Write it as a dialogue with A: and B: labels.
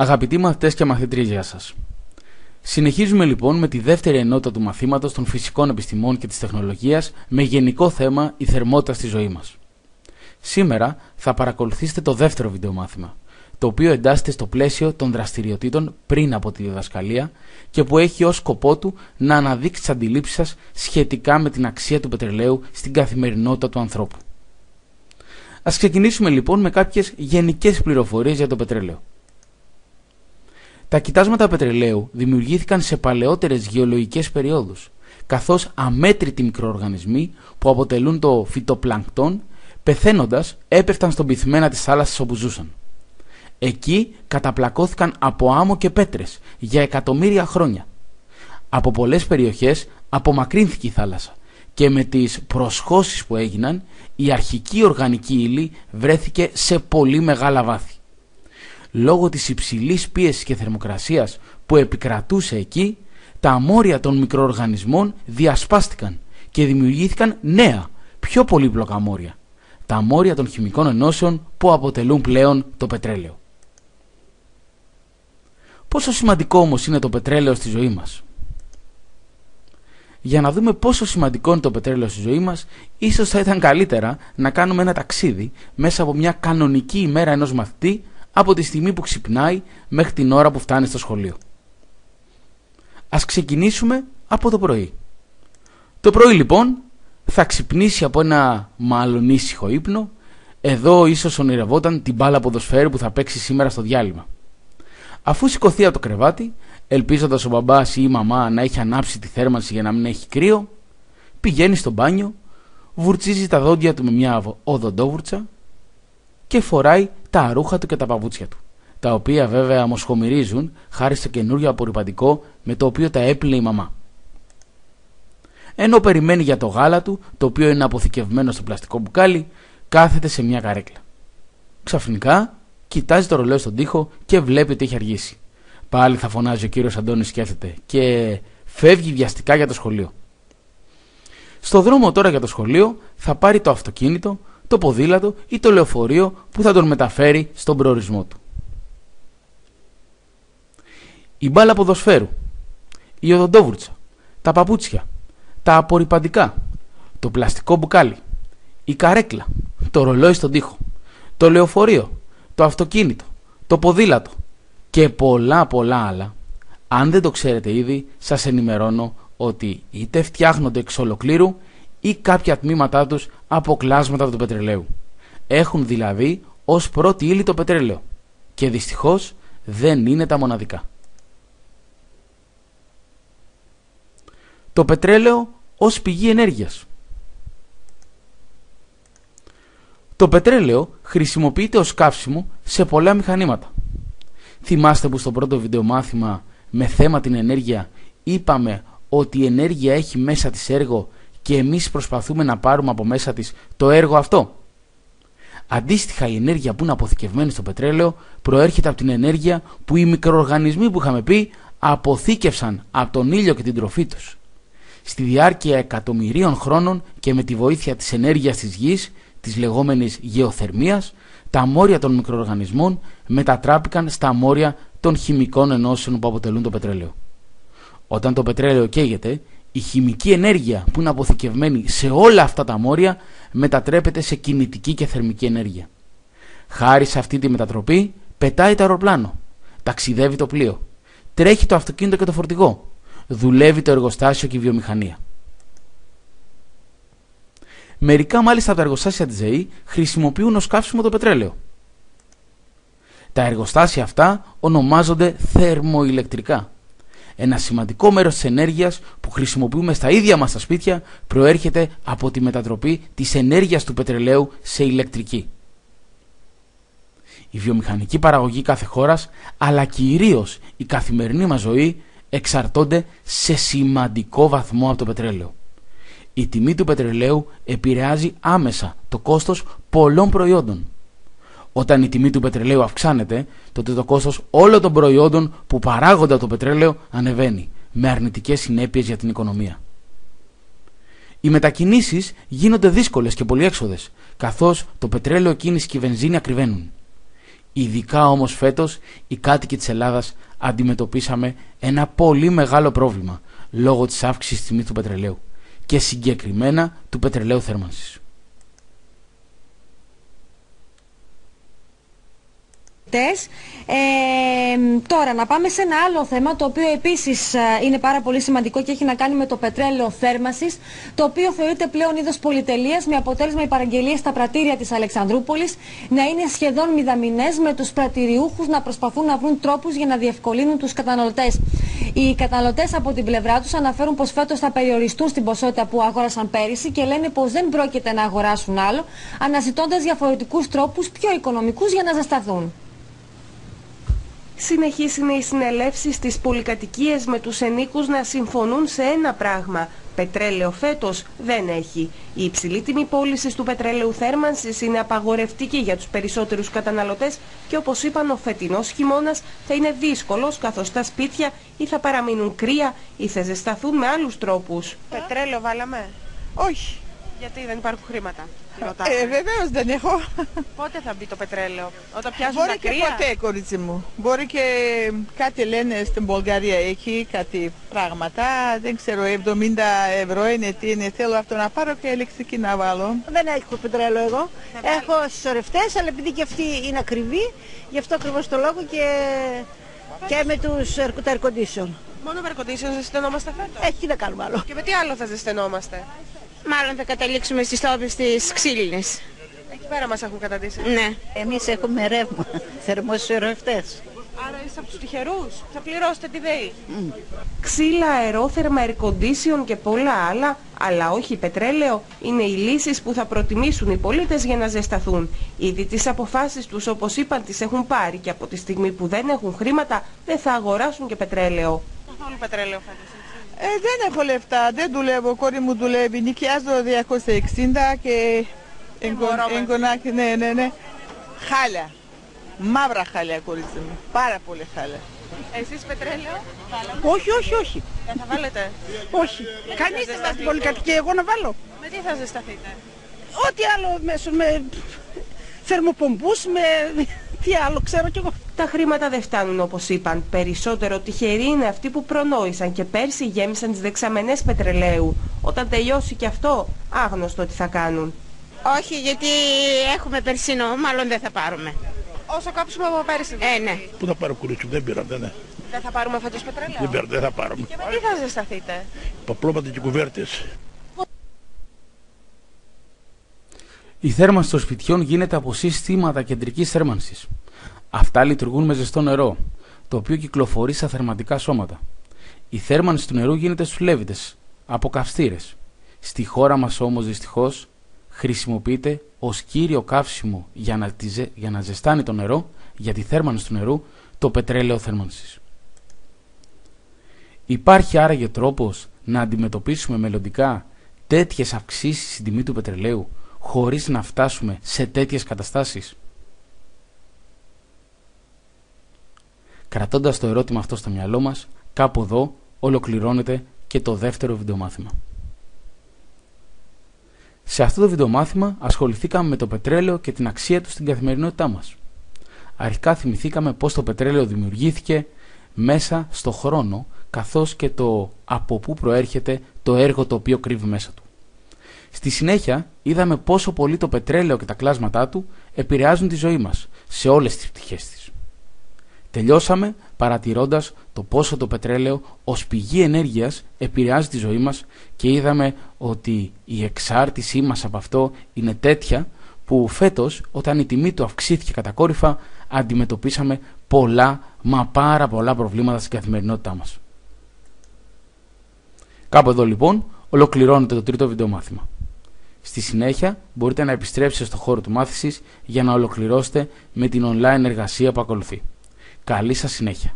A: Αγαπητοί μαθητές και μαθήτριες, γεια σας. Συνεχίζουμε λοιπόν με τη δεύτερη ενότητα του μαθήματος των φυσικών επιστημών και της τεχνολογίας με γενικό θέμα η θερμότητα στη ζωή μας. Σήμερα θα παρακολουθήσετε το δεύτερο βιντεομάθημα, το οποίο εντάσσεται στο πλαίσιο των δραστηριοτήτων πριν από τη διδασκαλία και που έχει ως σκοπό του να αναδείξει τις αντιλήψεις σας σχετικά με την αξία του πετρελαίου στην καθημερινότητα του ανθρώπου. Ας ξεκινήσουμε λοιπόν με κάποιες γενικές πληροφορίες για το πετρέλαιο. Τα κοιτάσματα πετρελαίου δημιουργήθηκαν σε παλαιότερες γεωλογικές περιόδους, καθώς αμέτρητοι μικροοργανισμοί που αποτελούν το φυτοπλανκτόν, πεθαίνοντας, έπεφταν στον πυθμένα της θάλασσας όπου ζούσαν. Εκεί καταπλακώθηκαν από άμμο και πέτρες για εκατομμύρια χρόνια. Από πολλές περιοχές απομακρύνθηκε η θάλασσα και με τις προσχώσεις που έγιναν, η αρχική οργανική ύλη βρέθηκε σε πολύ μεγάλα βάθη. Λόγω της υψηλής πίεσης και θερμοκρασίας που επικρατούσε εκεί, τα αμόρια των μικροοργανισμών διασπάστηκαν και δημιουργήθηκαν νέα, πιο πολύπλοκα αμόρια, τα αμόρια των χημικών ενώσεων που αποτελούν πλέον το πετρέλαιο. Πόσο σημαντικό όμως είναι το πετρέλαιο στη ζωή μας? Για να δούμε πόσο σημαντικό είναι το πετρέλαιο στη ζωή μας, ίσως θα ήταν καλύτερα να κάνουμε ένα ταξίδι μέσα από μια κανονική ημέρα ενός μαθητή, από τη στιγμή που ξυπνάει μέχρι την ώρα που φτάνει στο σχολείο. Ας ξεκινήσουμε από το πρωί. Το πρωί λοιπόν θα ξυπνήσει από ένα μάλλον ήσυχο ύπνο. Εδώ ίσως ονειρευόταν την μπάλα ποδοσφαίρου που θα παίξει σήμερα στο διάλειμμα. Αφού σηκωθεί από το κρεβάτι, ελπίζοντας ο μπαμπάς ή η μαμά να έχει ανάψει τη θέρμανση για να μην έχει κρύο, πηγαίνει στο μπάνιο, βουρτσίζει τα δόντια του με μια οδοντόβουρτσα και φοράει τα ρούχα του και τα παπούτσια του, τα οποία βέβαια μοσχομυρίζουν χάρη στο καινούριο απορρυπαντικό με το οποίο τα έπλυνε η μαμά. Ενώ περιμένει για το γάλα του, το οποίο είναι αποθηκευμένο στο πλαστικό μπουκάλι, κάθεται σε μια καρέκλα. Ξαφνικά κοιτάζει το ρολόι στον τοίχο και βλέπει ότι έχει αργήσει. Πάλι θα φωνάζει ο κύριος Αντώνης, σκέφτεται, και φεύγει βιαστικά για το σχολείο. Στο δρόμο τώρα για το σχολείο θα πάρει το αυτοκίνητο, το ποδήλατο ή το λεωφορείο που θα τον μεταφέρει στον προορισμό του. Η μπάλα ποδοσφαίρου, η οδοντόβουρτσα, τα παπούτσια, τα απορρυπαντικά, το πλαστικό μπουκάλι, η καρέκλα, το ρολόι στον τοίχο, το λεωφορείο, το αυτοκίνητο, το ποδήλατο και πολλά άλλα. Αν δεν το ξέρετε ήδη, σας ενημερώνω ότι είτε φτιάχνονται εξ ολοκλήρου ή κάποια τμήματά τους από κλάσματα του πετρελαίου. Έχουν δηλαδή ως πρώτη ύλη το πετρέλαιο και δυστυχώς δεν είναι τα μοναδικά. Το πετρέλαιο ως πηγή ενέργειας. Το πετρέλαιο χρησιμοποιείται ως καύσιμο σε πολλά μηχανήματα. Θυμάστε που στο πρώτο βιντεομάθημα με θέμα την ενέργεια είπαμε ότι η ενέργεια έχει μέσα της έργο και εμείς προσπαθούμε να πάρουμε από μέσα της το έργο αυτό. Αντίστοιχα, η ενέργεια που είναι αποθηκευμένη στο πετρέλαιο προέρχεται από την ενέργεια που οι μικροοργανισμοί που είχαμε πει αποθήκευσαν από τον ήλιο και την τροφή τους. Στη διάρκεια εκατομμυρίων χρόνων και με τη βοήθεια της ενέργειας της γης, της λεγόμενης γεωθερμίας, τα αμόρια των μικροοργανισμών μετατράπηκαν στα αμόρια των χημικών ενώσεων που αποτελούν το πετρέλαιο. Όταν το πετρέλαιο καίγεται, η χημική ενέργεια που είναι αποθηκευμένη σε όλα αυτά τα αμόρια μετατρέπεται σε κινητική και θερμική ενέργεια. Χάρη σε αυτή τη μετατροπή πετάει το αεροπλάνο, ταξιδεύει το πλοίο, τρέχει το αυτοκίνητο και το φορτηγό, δουλεύει το εργοστάσιο και η βιομηχανία. Μερικά μάλιστα από τα εργοστάσια της ΔΕΗ χρησιμοποιούν ως καύσιμο το πετρέλαιο. Τα εργοστάσια αυτά ονομάζονται θερμοηλεκτρικά. Ένα σημαντικό μέρος της ενέργειας που χρησιμοποιούμε στα ίδια μας τα σπίτια προέρχεται από τη μετατροπή της ενέργειας του πετρελαίου σε ηλεκτρική. Η βιομηχανική παραγωγή κάθε χώρας, αλλά κυρίως η καθημερινή μας ζωή, εξαρτώνται σε σημαντικό βαθμό από το πετρέλαιο. Η τιμή του πετρελαίου επηρεάζει άμεσα το κόστος πολλών προϊόντων. Όταν η τιμή του πετρελαίου αυξάνεται, τότε το κόστος όλων των προϊόντων που παράγονται από το πετρέλαιο ανεβαίνει, με αρνητικές συνέπειες για την οικονομία. Οι μετακινήσεις γίνονται δύσκολες και πολυέξοδες, καθώς το πετρέλαιο κίνηση και η βενζίνη ακριβένουν. Ειδικά όμως φέτος οι κάτοικοι της Ελλάδας αντιμετωπίσαμε ένα πολύ μεγάλο πρόβλημα λόγω της αύξησης της τιμής του πετρελαίου και συγκεκριμένα του πετρελαίου θέρμανσης.
B: Τώρα να πάμε σε ένα άλλο θέμα, το οποίο επίσης είναι πάρα πολύ σημαντικό και έχει να κάνει με το πετρέλαιο θέρμανσης, το οποίο θεωρείται πλέον είδος πολυτελείας, με αποτέλεσμα οι παραγγελίες στα πρατήρια της Αλεξανδρούπολης να είναι σχεδόν μηδαμινές, με τους πρατηριούχους να προσπαθούν να βρουν τρόπους για να διευκολύνουν τους καταναλωτές. Οι καταναλωτές από την πλευρά τους αναφέρουν πως φέτος θα περιοριστούν στην ποσότητα που αγόρασαν πέρυσι και λένε πως δεν πρόκειται να αγοράσουν άλλο, αναζητώντας διαφορετικούς τρόπους πιο οικονομικούς για να ζεσταθούν.
C: Συνεχής είναι οι συνελεύσεις στις πολυκατοικίες με τους ενίκους να συμφωνούν σε ένα πράγμα. Πετρέλαιο φέτος δεν έχει. Η υψηλή τιμή πώλησης του πετρέλαιου θέρμανσης είναι απαγορευτική για τους περισσότερους καταναλωτές και όπως είπαν, ο φετινός χειμώνας θα είναι δύσκολος, καθώς τα σπίτια ή θα παραμείνουν κρύα ή θα ζεσταθούν με άλλους τρόπους. Πετρέλαιο βάλαμε?
D: Όχι.
C: Γιατί δεν υπάρχουν χρήματα?
D: Βεβαίως δεν έχω.
C: Πότε θα μπει το πετρέλαιο? Όταν πιάσουν
D: Μπορεί
C: τα
D: και
C: κρύα?
D: ποτέ, κορίτσι μου. Μπορεί και κάτι λένε στην Βουλγαρία έχει κάτι πράγματα. Δεν ξέρω, 70 ευρώ είναι, τι είναι. Θέλω αυτό να πάρω και ηλεκτρική να βάλω.
E: Δεν έχω πετρέλαιο εγώ. Έχω συσσωρευτές, αλλά επειδή και αυτή είναι ακριβή, γι' αυτό ακριβώς το λόγο και με τα air condition.
C: Μόνο με air condition ζεσθενόμαστε φέτος?
E: Έχει να κάνουμε άλλο.
C: Και με τι άλλο θα ζεσθενόμαστε?
F: Μάλλον θα καταλήξουμε στις στόβες της ξύλινες.
C: Εκεί πέρα μας έχουν καταντήσει.
F: Ναι.
E: Εμείς έχουμε ρεύμα, θερμοσυσσωρευτές.
C: Άρα είσαι από τους τυχερούς. Θα πληρώσετε τη ΔΕΗ. Ξύλα, αερόθερμα, air condition και πολλά άλλα, αλλά όχι πετρέλαιο, είναι οι λύσεις που θα προτιμήσουν οι πολίτες για να ζεσταθούν. Ήδη τις αποφάσεις τους, όπως είπαν, τις έχουν πάρει και από τη στιγμή που δεν έχουν χρήματα δεν θα αγοράσουν και πετρέλαιο. Καθόλου πετρέλαιο φέτος?
D: Δεν έχω λεφτά, δεν δουλεύω, κόρη μου δουλεύει. Νοικιάζω 260 και εγγονάκι, ναι. Χάλια. Μαύρα χάλια, κορίτσι μου. Πάρα πολύ χάλια.
C: Εσείς πετρέλαιο?
E: Όχι.
C: Δεν θα βάλετε?
E: Όχι. Κανείς δεν θα στην πολυκατοικία, εγώ να βάλω.
C: Με τι θα ζεσταθείτε?
E: Ό,τι άλλο με θερμοπομπούς, τι άλλο ξέρω κι εγώ.
C: Τα χρήματα δεν φτάνουν, όπως είπαν. Περισσότερο τυχεροί είναι αυτοί που προνόησαν και πέρσι γέμισαν τις δεξαμενές πετρελαίου. Όταν τελειώσει και αυτό, άγνωστο τι θα κάνουν.
F: Όχι, γιατί έχουμε περσινό, μάλλον δεν θα πάρουμε.
C: Όσο κάψουμε από πέρσι.
F: Ναι.
G: Πού θα πάρω, κουρίτσι μου, δεν πήραμε, ναι.
C: Δεν θα πάρουμε φέτος πετρέλαιο?
G: Δεν θα πάρουμε.
C: Και με τι θα ζεσταθείτε?
G: Παπλώματα και κουβέρτες.
A: Η θέρμανση των σπιτιών γίνεται από συστήματα κεντρικής θέρμανσης. Αυτά λειτουργούν με ζεστό νερό, το οποίο κυκλοφορεί στα θερματικά σώματα. Η θέρμανση του νερού γίνεται στους λέβητες, από καυστήρες. Στη χώρα μας όμως δυστυχώς χρησιμοποιείται ως κύριο καύσιμο για να ζεστάνει το νερό, για τη θέρμανση του νερού, το πετρέλαιο θέρμανσης. Υπάρχει άραγε τρόπος να αντιμετωπίσουμε μελλοντικά τέτοιες αυξήσεις στην τιμή του πετρελαίου χωρίς να φτάσουμε σε τέτοιες καταστάσεις? Κρατώντας το ερώτημα αυτό στο μυαλό μας, κάπου εδώ ολοκληρώνεται και το δεύτερο βιντεομάθημα. Σε αυτό το βιντεομάθημα ασχοληθήκαμε με το πετρέλαιο και την αξία του στην καθημερινότητά μας. Αρχικά θυμηθήκαμε πώς το πετρέλαιο δημιουργήθηκε μέσα στο χρόνο, καθώς και το από πού προέρχεται το έργο το οποίο κρύβει μέσα του. Στη συνέχεια είδαμε πόσο πολύ το πετρέλαιο και τα κλάσματά του επηρεάζουν τη ζωή μας σε όλες τις πτυχές της. Τελειώσαμε παρατηρώντας το πόσο το πετρέλαιο ως πηγή ενέργειας επηρεάζει τη ζωή μας και είδαμε ότι η εξάρτησή μας από αυτό είναι τέτοια που φέτος, όταν η τιμή του αυξήθηκε κατακόρυφα, αντιμετωπίσαμε πολλά, μα πάρα πολλά προβλήματα στην καθημερινότητά μας. Κάπου εδώ λοιπόν ολοκληρώνεται το τρίτο βιντεομάθημα. Στη συνέχεια μπορείτε να επιστρέψετε στο χώρο του μάθησης για να ολοκληρώσετε με την online εργασία που ακολουθεί. Καλή σας συνέχεια!